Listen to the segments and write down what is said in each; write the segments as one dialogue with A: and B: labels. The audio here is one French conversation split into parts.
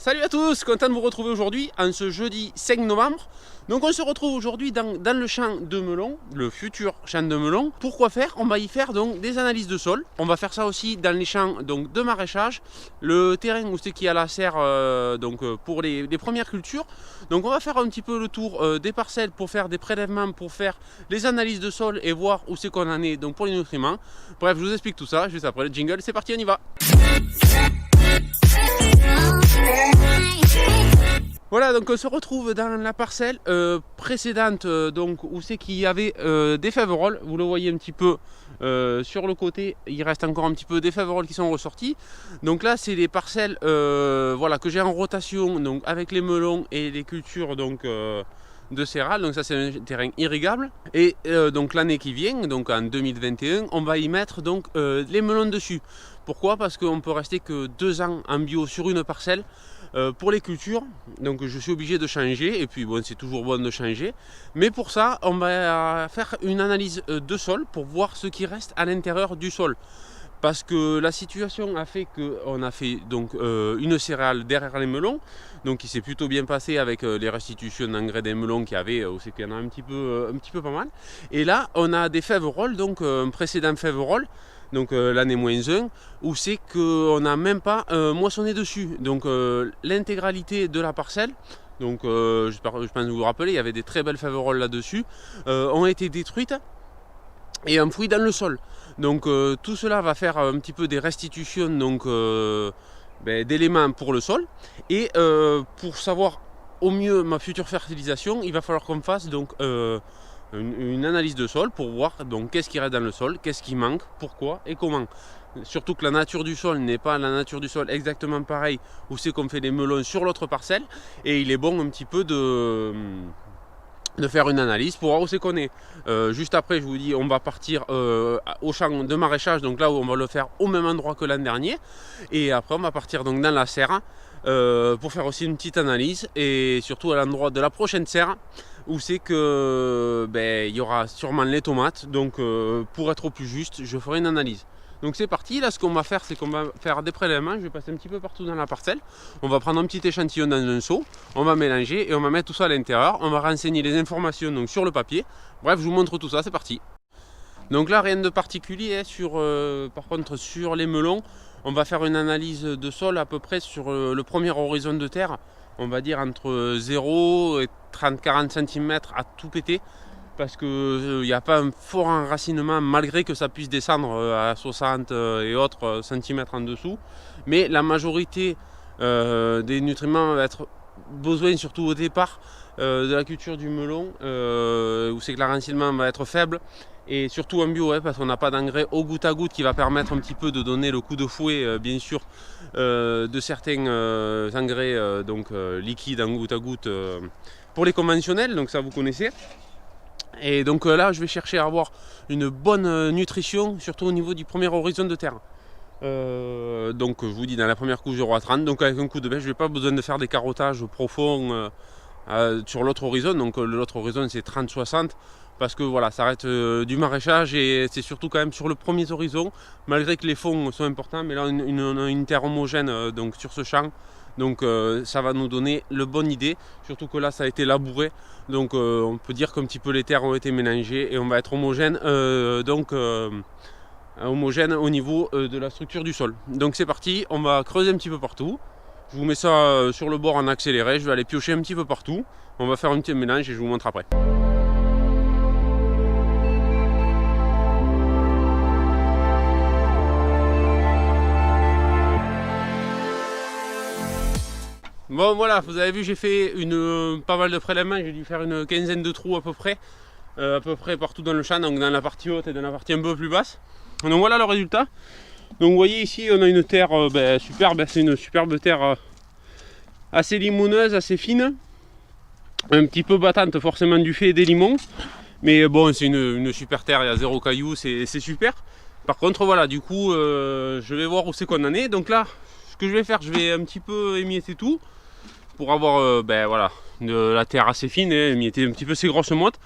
A: Salut à tous, content de vous retrouver aujourd'hui en ce jeudi 5 novembre. Donc on se retrouve aujourd'hui dans le champ de melon, le futur champ de melon. Pourquoi faire? On va y faire donc des analyses de sol. On va faire ça aussi dans les champs donc, de maraîchage, le terrain où c'est qu'il y a la serre pour les premières cultures. Donc on va faire un petit peu le tour des parcelles pour faire des prélèvements, pour faire les analyses de sol et voir où c'est qu'on en est donc pour les nutriments. Bref, je vous explique tout ça juste après le jingle. C'est parti, on y va. Voilà, donc on se retrouve dans la parcelle précédente donc, où c'est qu'il y avait des féveroles. Vous le voyez un petit peu sur le côté, il reste encore un petit peu des féveroles qui sont ressortis. Donc là, c'est des parcelles voilà, que j'ai en rotation donc, avec les melons et les cultures donc, de céréales. Donc ça, c'est un terrain irrigable. Et donc l'année qui vient, donc en 2021, on va y mettre donc, les melons dessus. Pourquoi? Parce qu'on peut rester que 2 ans en bio sur une parcelle. Pour les cultures, donc je suis obligé de changer, et puis bon, c'est toujours bon de changer, mais pour ça on va faire une analyse de sol pour voir ce qui reste à l'intérieur du sol, parce que la situation a fait qu'on a fait donc une céréale derrière les melons, donc qui s'est plutôt bien passé avec les restitutions d'engrais des melons qu'il y avait, où c'est qu'il y en a un petit peu pas mal, et là on a des féveroles, donc un précédent féverole, donc l'année -1, où c'est qu'on n'a même pas moissonné dessus. Donc l'intégralité de la parcelle, donc je pense que vous vous rappelez, il y avait des très belles féveroles là-dessus, ont été détruites et enfouies dans le sol. Donc tout cela va faire un petit peu des restitutions donc, d'éléments pour le sol. Et pour savoir au mieux ma future fertilisation, il va falloir qu'on fasse donc une analyse de sol pour voir donc qu'est-ce qui reste dans le sol, qu'est-ce qui manque, pourquoi et comment. Surtout que la nature du sol n'est pas la nature du sol exactement pareil où c'est qu'on fait les melons sur l'autre parcelle, et il est bon un petit peu de faire une analyse pour voir où c'est qu'on est. Juste après, je vous dis, on va partir au champ de maraîchage, donc là où on va le faire au même endroit que l'an dernier, et après on va partir donc dans la serre pour faire aussi une petite analyse, et surtout à l'endroit de la prochaine serre où c'est que il y aura sûrement les tomates, donc pour être au plus juste, je ferai une analyse. Donc c'est parti, là ce qu'on va faire, c'est qu'on va faire des prélèvements, je vais passer un petit peu partout dans la parcelle, on va prendre un petit échantillon dans un seau, on va mélanger et on va mettre tout ça à l'intérieur, on va renseigner les informations donc, sur le papier, bref je vous montre tout ça, c'est parti. Donc là rien de particulier, par contre sur les melons, on va faire une analyse de sol à peu près sur le premier horizon de terre, on va dire entre 0 et 30-40 cm à tout péter, parce qu'il n'y a pas un fort enracinement malgré que ça puisse descendre à 60 et autres centimètres en dessous, mais la majorité des nutriments va être besoin surtout au départ de la culture du melon, où c'est que l'enracinement va être faible, et surtout en bio, parce qu'on n'a pas d'engrais au goutte à goutte qui va permettre un petit peu de donner le coup de fouet bien sûr de certains engrais liquides en goutte à goutte pour les conventionnels, donc ça vous connaissez. Et donc là je vais chercher à avoir une bonne nutrition, surtout au niveau du premier horizon de terre. Donc je vous dis dans la première couche 0 à 30, donc avec un coup de bêche, je n'ai pas besoin de faire des carottages profonds sur l'autre horizon, donc l'autre horizon c'est 30-60, parce que voilà, ça reste du maraîchage et c'est surtout quand même sur le premier horizon, malgré que les fonds sont importants, mais là on a une terre homogène donc sur ce champ, donc ça va nous donner le bonne idée, surtout que là ça a été labouré, donc on peut dire qu'un petit peu les terres ont été mélangées et on va être homogène, homogène au niveau de la structure du sol. Donc c'est parti, on va creuser un petit peu partout. Je vous mets ça sur le bord en accéléré, je vais aller piocher un petit peu partout. On va faire un petit mélange et je vous montre après. Bon voilà, vous avez vu, j'ai fait pas mal de prélèvements, j'ai dû faire une quinzaine de trous à peu près partout dans le champ, donc dans la partie haute et dans la partie un peu plus basse. Donc voilà le résultat. Donc vous voyez ici on a une terre superbe, c'est une superbe terre assez limoneuse, assez fine, un petit peu battante forcément du fait des limons, mais bon c'est une super terre, il y a 0 cailloux, c'est super. Par contre voilà, du coup je vais voir où c'est qu'on en est. Donc là ce que je vais faire, je vais un petit peu émietter tout pour avoir voilà, de la terre assez fine, émietter un petit peu ces grosses mottes.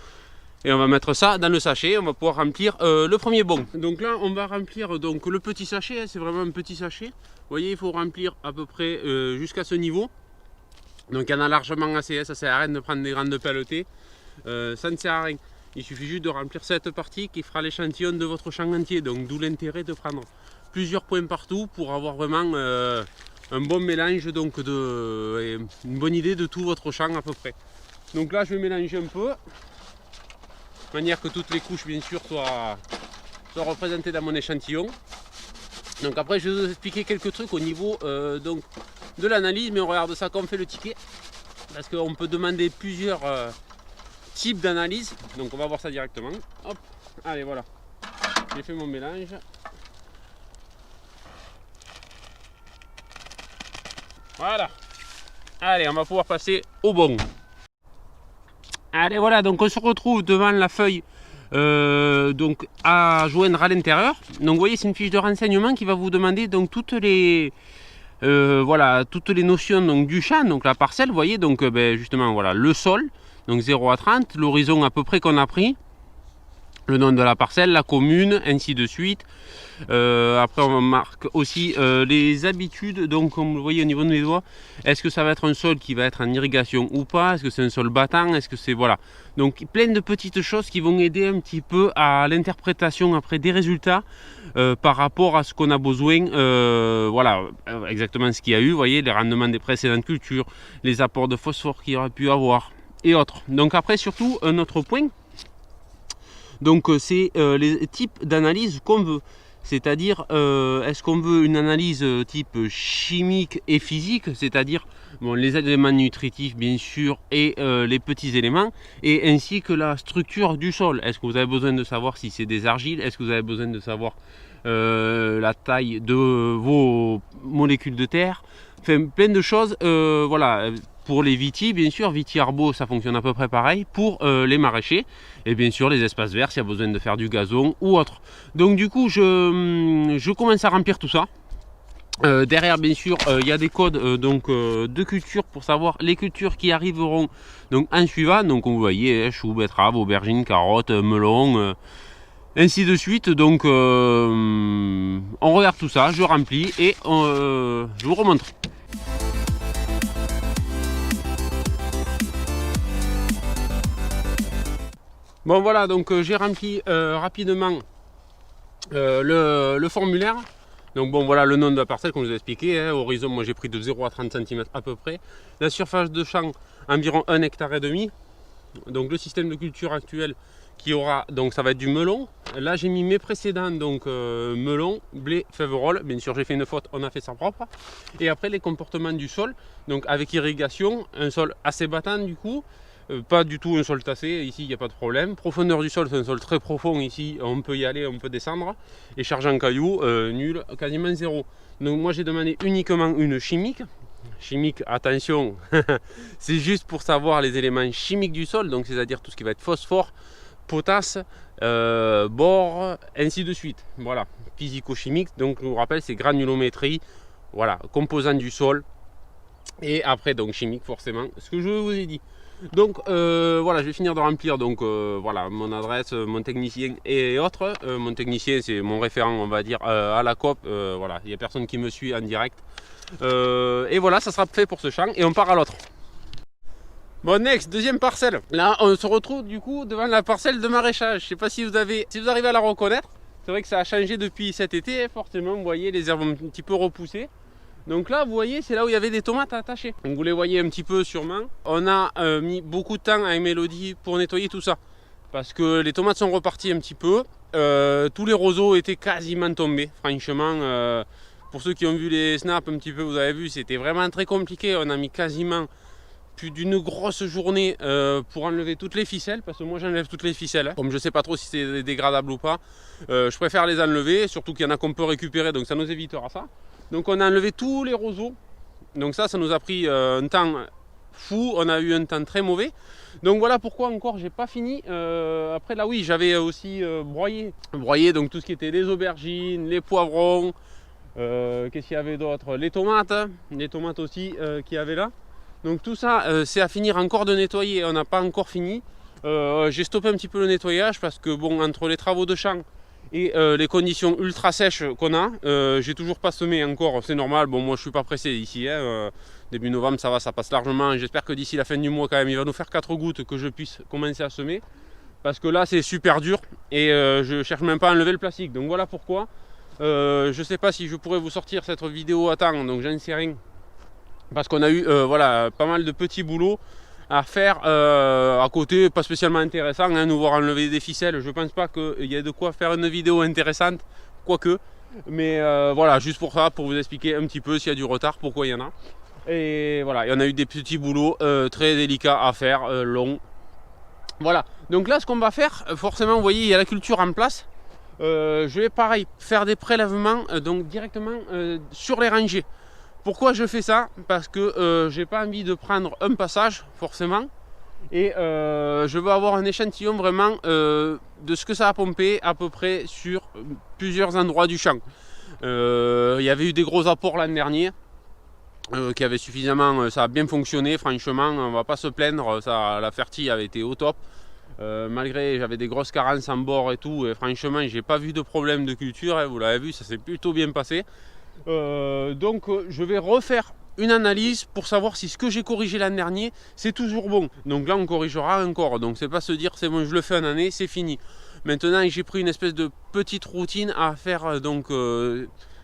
A: Et on va mettre ça dans le sachet, on va pouvoir remplir le premier bon. Donc là on va remplir donc le petit sachet, c'est vraiment un petit sachet. Vous voyez, il faut remplir à peu près jusqu'à ce niveau. Donc il y en a largement assez, ça sert à rien de prendre des grandes pelletées, ça ne sert à rien. Il suffit juste de remplir cette partie qui fera l'échantillon de votre champ entier. Donc d'où l'intérêt de prendre plusieurs points partout pour avoir vraiment un bon mélange, donc une bonne idée de tout votre champ à peu près. Donc là je vais mélanger un peu, de manière que toutes les couches bien sûr soient représentées dans mon échantillon. Donc après je vais vous expliquer quelques trucs au niveau donc, de l'analyse, mais on regarde ça quand on fait le ticket, parce qu'on peut demander plusieurs types d'analyse, donc on va voir ça directement. Hop, allez voilà, j'ai fait mon mélange. Voilà, allez on va pouvoir passer au bon. Allez voilà, donc on se retrouve devant la feuille donc à joindre à l'intérieur. Donc vous voyez, c'est une fiche de renseignement qui va vous demander donc toutes les voilà, toutes les notions donc du champ, donc la parcelle, vous voyez, donc justement voilà, le sol, donc 0 à 30, l'horizon à peu près qu'on a pris, le nom de la parcelle, la commune, ainsi de suite. Après on marque aussi les habitudes, donc comme vous le voyez au niveau de mes doigts, est-ce que ça va être un sol qui va être en irrigation ou pas, est-ce que c'est un sol battant, est-ce que c'est voilà, donc plein de petites choses qui vont aider un petit peu à l'interprétation après des résultats par rapport à ce qu'on a besoin, voilà, exactement ce qu'il y a eu, vous voyez, les rendements des précédentes cultures, les apports de phosphore qu'il y aurait pu avoir et autres. Donc après surtout un autre point, donc c'est les types d'analyse qu'on veut. C'est-à-dire, est-ce qu'on veut une analyse type chimique et physique, c'est-à-dire bon, les éléments nutritifs bien sûr et les petits éléments, et ainsi que la structure du sol. Est-ce que vous avez besoin de savoir si c'est des argiles? Est-ce que vous avez besoin de savoir la taille de vos molécules de terre? Enfin, plein de choses, voilà. Pour les vitis, bien sûr, viti arbo, ça fonctionne à peu près pareil. Pour les maraîchers, et bien sûr les espaces verts, s'il y a besoin de faire du gazon ou autre. Donc du coup, je commence à remplir tout ça. Derrière, bien sûr, il y a des codes de culture pour savoir les cultures qui arriveront donc en suivant. Donc vous voyez, choux, betteraves, aubergines, carottes, melons, ainsi de suite. Donc on regarde tout ça, je remplis et je vous remontre. Bon voilà, donc j'ai rempli rapidement le formulaire. Donc bon voilà le nom de la parcelle comme je vous ai expliqué, hein, horizon moi j'ai pris de 0 à 30 cm à peu près. La surface de champ environ 1,5 hectare. Donc le système de culture actuel qui aura, donc ça va être du melon. Là j'ai mis mes précédents, donc melon, blé, féverole. Bien sûr j'ai fait une faute, on a fait ça propre. Et après les comportements du sol, donc avec irrigation, un sol assez battant du coup. Pas du tout un sol tassé, ici il n'y a pas de problème. Profondeur du sol, c'est un sol très profond ici, on peut y aller, on peut descendre. Et charge en cailloux, nul, quasiment zéro. Donc moi j'ai demandé uniquement une chimique. Chimique, attention, c'est juste pour savoir les éléments chimiques du sol, donc c'est-à-dire tout ce qui va être phosphore, potasse, bore, ainsi de suite. Voilà, physico-chimique, donc je vous rappelle c'est granulométrie, voilà, composant du sol. Et après donc chimique forcément, ce que je vous ai dit. Donc voilà, je vais finir de remplir donc voilà mon adresse, mon technicien et autres. Mon technicien c'est mon référent on va dire à la COP, voilà, il n'y a personne qui me suit en direct. Et voilà, ça sera fait pour ce champ et on part à l'autre. Bon, next, deuxième parcelle. Là on se retrouve du coup devant la parcelle de maraîchage. Je sais pas si vous arrivez à la reconnaître. C'est vrai que ça a changé depuis cet été, forcément, vous voyez les herbes un petit peu repoussées. Donc là, vous voyez, c'est là où il y avait des tomates attachées. Donc vous les voyez un petit peu sûrement. On a mis beaucoup de temps avec Mélodie pour nettoyer tout ça. Parce que les tomates sont reparties un petit peu. Tous les roseaux étaient quasiment tombés. Franchement, pour ceux qui ont vu les snaps un petit peu, vous avez vu, c'était vraiment très compliqué. On a mis quasiment plus d'une grosse journée pour enlever toutes les ficelles. Parce que moi, j'enlève toutes les ficelles. Comme je ne sais pas trop si c'est dégradable ou pas, je préfère les enlever. Surtout qu'il y en a qu'on peut récupérer, donc ça nous évitera ça. Donc on a enlevé tous les roseaux. Donc ça nous a pris un temps fou. On a eu un temps très mauvais. Donc voilà pourquoi encore j'ai pas fini. Après là oui, j'avais aussi broyé donc tout ce qui était les aubergines, les poivrons. Qu'est-ce qu'il y avait d'autre? Les tomates aussi qu'il y avait là. Donc tout ça c'est à finir encore de nettoyer. On n'a pas encore fini. J'ai stoppé un petit peu le nettoyage parce que bon, entre les travaux de champ et les conditions ultra sèches qu'on a, j'ai toujours pas semé encore, c'est normal. Bon, moi je suis pas pressé ici, hein, Début novembre, ça va, ça passe largement. J'espère que d'ici la fin du mois, quand même, il va nous faire 4 gouttes, que je puisse commencer à semer. Parce que là, c'est super dur et je cherche même pas à enlever le plastique. Donc voilà pourquoi. Je sais pas si je pourrais vous sortir cette vidéo à temps, donc j'en sais rien. Parce qu'on a eu voilà, pas mal de petits boulots à faire à côté, pas spécialement intéressant, hein, nous voir enlever des ficelles. Je pense pas qu'il y ait de quoi faire une vidéo intéressante, quoique. Mais voilà, juste pour ça, pour vous expliquer un petit peu s'il y a du retard, pourquoi il y en a. Et voilà, il y en a eu des petits boulots très délicats à faire, longs. Voilà, donc là ce qu'on va faire, forcément vous voyez il y a la culture en place. Je vais pareil faire des prélèvements donc directement sur les rangées. Pourquoi je fais ça? Parce que j'ai pas envie de prendre un passage forcément. Et je veux avoir un échantillon vraiment de ce que ça a pompé à peu près sur plusieurs endroits du champ. Il y avait eu des gros apports l'an dernier qui avaient suffisamment, ça a bien fonctionné franchement, on va pas se plaindre, ça, la fertile avait été au top. Malgré j'avais des grosses carences en bord et tout, et franchement j'ai pas vu de problème de culture, hein, vous l'avez vu, ça s'est plutôt bien passé. Donc je vais refaire une analyse pour savoir si ce que j'ai corrigé l'an dernier c'est toujours bon. Donc là on corrigera encore, donc c'est pas se dire c'est bon je le fais en année, c'est fini. Maintenant j'ai pris une espèce de petite routine à faire donc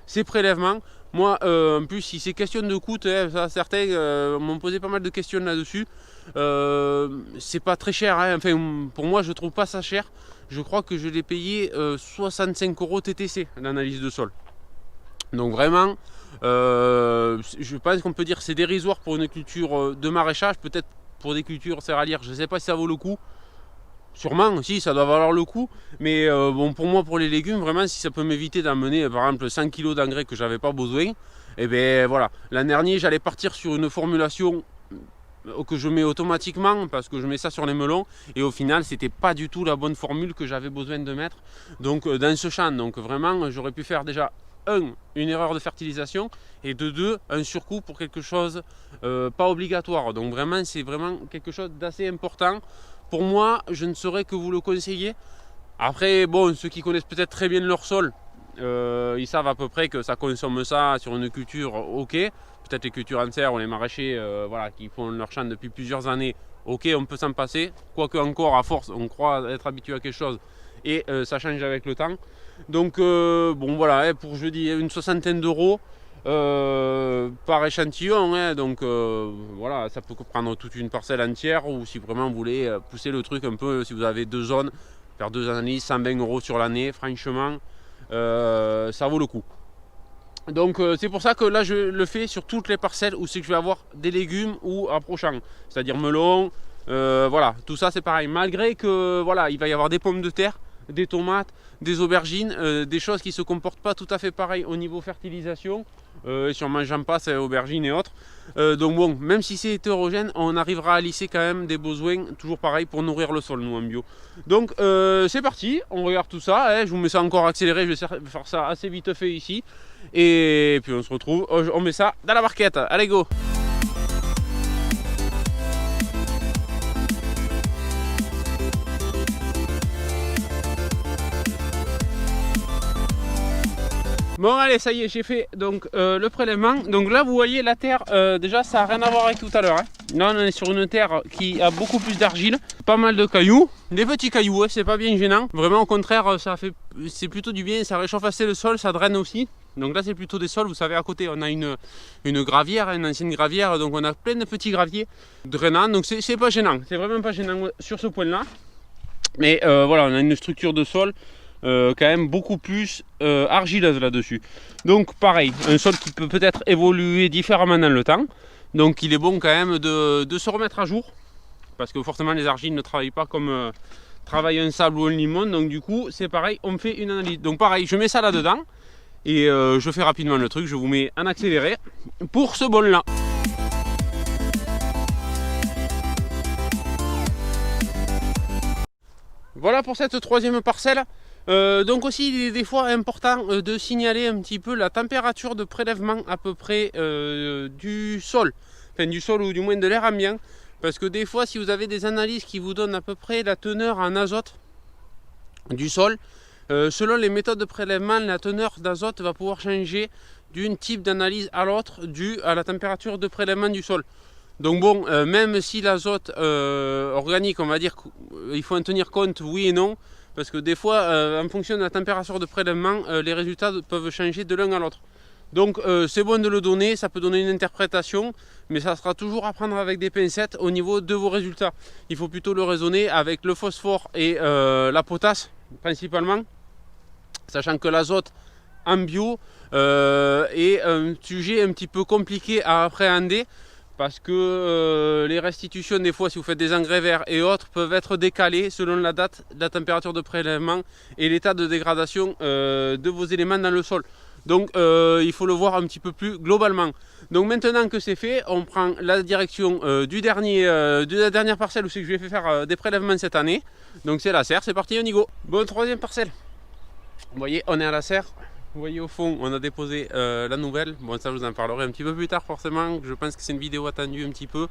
A: ces prélèvements. Moi en plus si c'est question de coût, ça, certains m'ont posé pas mal de questions là-dessus. C'est pas très cher, hein. Enfin pour moi je trouve pas ça cher. Je crois que je l'ai payé 65 € TTC l'analyse de sol. Donc vraiment, je pense qu'on peut dire que c'est dérisoire pour une culture de maraîchage, peut-être pour des cultures céréalières, je ne sais pas si ça vaut le coup. Sûrement, si, ça doit valoir le coup. Mais bon, pour moi, pour les légumes, vraiment, si ça peut m'éviter d'amener par exemple 100 kg d'engrais que j'avais pas besoin, et bien voilà. L'an dernier, j'allais partir sur une formulation que je mets automatiquement parce que je mets ça sur les melons et au final c'était pas du tout la bonne formule que j'avais besoin de mettre donc dans ce champ. Donc vraiment j'aurais pu faire déjà une erreur de fertilisation et de deux un surcoût pour quelque chose pas obligatoire. Donc vraiment c'est vraiment quelque chose d'assez important pour moi. Je ne saurais que vous le conseiller. Après bon, ceux qui connaissent peut-être très bien leur sol, ils savent à peu près que ça consomme ça sur une culture, ok. Peut-être les cultures en serre ou les maraîchers voilà, qui font leur champ depuis plusieurs années, ok, on peut s'en passer. Quoique encore, à force, on croit être habitué à quelque chose et ça change avec le temps. Donc bon voilà, hein, pour je dis une soixantaine d'euros par échantillon. Hein, donc voilà, ça peut prendre toute une parcelle entière ou si vraiment vous voulez pousser le truc un peu, si vous avez deux zones, faire deux analyses, 120 € sur l'année, franchement, ça vaut le coup. Donc c'est pour ça que là je le fais sur toutes les parcelles où c'est que je vais avoir des légumes ou approchants, c'est-à-dire melon, voilà, tout ça c'est pareil. Malgré que voilà, il va y avoir des pommes de terre, des tomates, des aubergines, des choses qui ne se comportent pas tout à fait pareil au niveau fertilisation, sûrement j'en passe, aubergines et autres. Donc bon, même si c'est hétérogène, on arrivera à lisser quand même des besoins, toujours pareil pour nourrir le sol nous en bio. Donc c'est parti, on regarde tout ça, hein, je vous mets ça encore accéléré, je vais faire ça assez vite fait ici. Et puis on se retrouve, on met ça dans la barquette, allez go! Bon allez, ça y est, j'ai fait donc le prélèvement. Donc là vous voyez la terre, déjà ça n'a rien à voir avec tout à l'heure, hein. Là on est sur une terre qui a beaucoup plus d'argile, pas mal de cailloux, des petits cailloux, hein, c'est pas bien gênant. Vraiment au contraire, c'est plutôt du bien, ça réchauffe assez le sol, ça draine aussi. Donc là c'est plutôt des sols, vous savez à côté on a une gravière, une ancienne gravière, donc on a plein de petits graviers drainants, donc c'est pas gênant, c'est vraiment pas gênant sur ce point là. Mais voilà, on a une structure de sol quand même beaucoup plus argileuse là-dessus. Donc pareil, un sol qui peut peut-être évoluer différemment dans le temps. Donc il est bon quand même de se remettre à jour. Parce que forcément les argiles ne travaillent pas comme travaille un sable ou un limon. Donc du coup c'est pareil, on fait une analyse. Donc pareil, je mets ça là-dedans. Et je fais rapidement le truc, je vous mets en accéléré pour ce bol là. Voilà pour cette troisième parcelle. Donc aussi il est des fois important de signaler un petit peu la température de prélèvement à peu près du sol. Enfin du sol ou du moins de l'air ambiant. Parce que des fois si vous avez des analyses qui vous donnent à peu près la teneur en azote du sol, selon les méthodes de prélèvement, la teneur d'azote va pouvoir changer d'un type d'analyse à l'autre dû à la température de prélèvement du sol. Donc bon, même si l'azote organique, on va dire qu'il faut en tenir compte, oui et non, parce que des fois, en fonction de la température de prélèvement, les résultats peuvent changer de l'un à l'autre. Donc c'est bon de le donner, ça peut donner une interprétation, mais ça sera toujours à prendre avec des pincettes au niveau de vos résultats. Il faut plutôt le raisonner avec le phosphore et la potasse principalement, sachant que l'azote en bio est un sujet un petit peu compliqué à appréhender, parce que les restitutions, des fois, si vous faites des engrais verts et autres, peuvent être décalées selon la date, la température de prélèvement et l'état de dégradation de vos éléments dans le sol. Donc il faut le voir un petit peu plus globalement. Donc maintenant que c'est fait, on prend la direction de la dernière parcelle où c'est que je vais faire des prélèvements cette année. Donc c'est la serre, c'est parti, on y go. Bon, troisième parcelle. Vous voyez, on est à la serre. Vous voyez au fond, on a déposé la nouvelle. Bon, ça je vous en parlerai un petit peu plus tard forcément. Je pense que c'est une vidéo attendue un petit peu.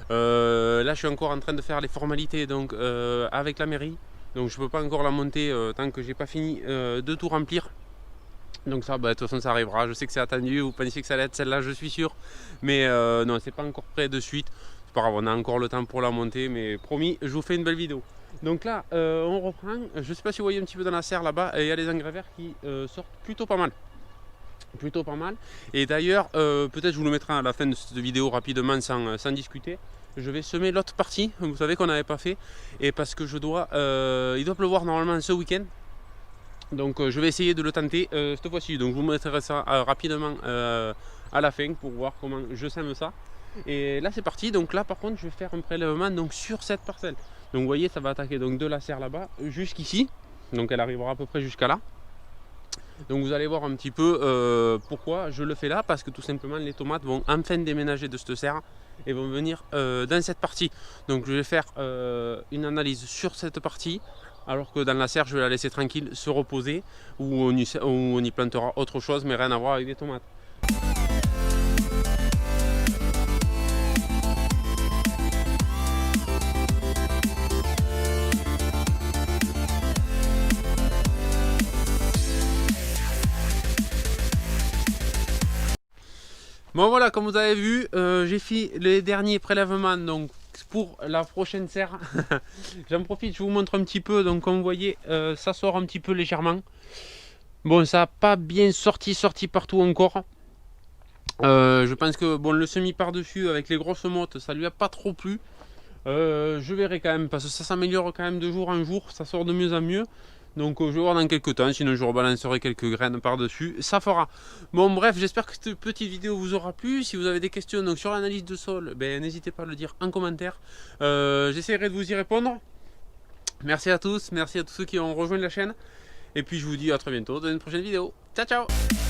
A: Là, je suis encore en train de faire les formalités donc avec la mairie. Donc je ne peux pas encore la monter tant que j'ai pas fini de tout remplir. Donc ça, bah, de toute façon, ça arrivera. Je sais que c'est attendu. Vous pensiez que ça allait être celle-là, je suis sûr. Mais non, c'est pas encore prêt de suite. C'est pas grave, on a encore le temps pour la monter. Mais promis, je vous fais une belle vidéo. Donc là, on reprend. Je ne sais pas si vous voyez un petit peu dans la serre là-bas, il y a les engrais verts qui sortent plutôt pas mal. Plutôt pas mal. Et d'ailleurs, peut-être je vous le mettrai à la fin de cette vidéo rapidement sans discuter. Je vais semer l'autre partie, vous savez qu'on n'avait pas fait. Et parce que il doit pleuvoir normalement ce week-end. Donc je vais essayer de le tenter cette fois-ci. Donc je vous mettrai ça rapidement à la fin pour voir comment je sème ça. Et là c'est parti. Donc là par contre je vais faire un prélèvement donc, sur cette parcelle. Donc vous voyez, ça va attaquer donc de la serre là-bas jusqu'ici. Donc elle arrivera à peu près jusqu'à là. Donc vous allez voir un petit peu pourquoi je le fais là. Parce que tout simplement les tomates vont enfin déménager de cette serre et vont venir dans cette partie. Donc je vais faire une analyse sur cette partie. Alors que dans la serre, je vais la laisser tranquille se reposer. Ou on y plantera autre chose, mais rien à voir avec des tomates. Bon voilà, comme vous avez vu, j'ai fait les derniers prélèvements donc pour la prochaine serre. J'en profite, je vous montre un petit peu. Donc comme vous voyez, ça sort un petit peu légèrement. Bon, ça n'a pas bien sorti partout encore. Je pense que bon, le semis par-dessus avec les grosses mottes, ça lui a pas trop plu. Je verrai quand même, parce que ça s'améliore quand même de jour en jour, ça sort de mieux en mieux. Donc je vais voir dans quelques temps, sinon je rebalancerai quelques graines par-dessus, ça fera. Bon bref, j'espère que cette petite vidéo vous aura plu. Si vous avez des questions donc, sur l'analyse de sol, ben, n'hésitez pas à le dire en commentaire. J'essaierai de vous y répondre. Merci à tous ceux qui ont rejoint la chaîne. Et puis je vous dis à très bientôt dans une prochaine vidéo. Ciao ciao.